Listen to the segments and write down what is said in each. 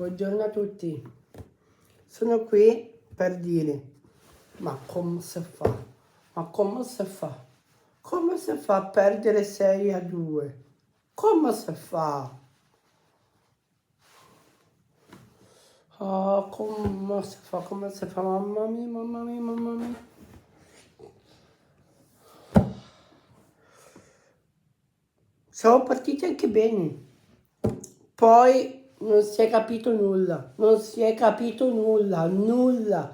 Buongiorno a tutti, sono qui per dire, ma come si fa? Ma come si fa? Come si fa a perdere 6-2? Come si fa? Oh, come si fa? Come si fa? Mamma mia, mamma mia, mamma mia. Siamo partiti anche bene. Poi non si è capito nulla, non si è capito nulla, nulla.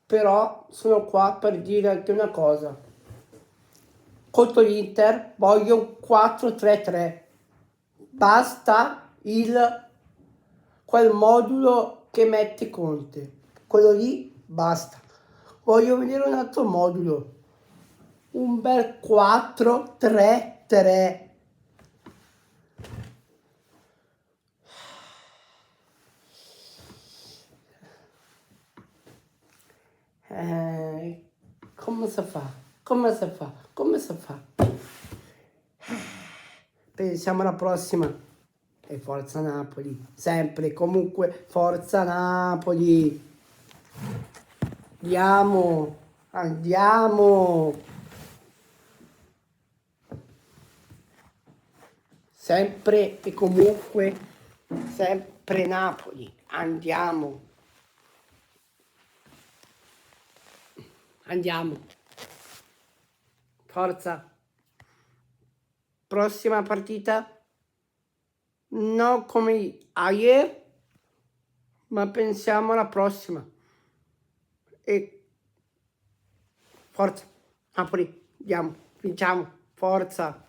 Però sono qua per dire anche una cosa. Contro l'Inter voglio un 4-3-3. Basta quel modulo che mette Conte. Quello lì basta. Voglio vedere un altro modulo. Un bel 4-3-3. Come si fa? Come si fa? Come si fa? Pensiamo alla prossima. E forza Napoli. Sempre, comunque, forza Napoli. Andiamo. Andiamo. Sempre e comunque, sempre Napoli. Andiamo. Andiamo. Forza. Prossima partita. Non come ieri, ma pensiamo alla prossima. E forza. Napoli. Andiamo. Vinciamo. Forza.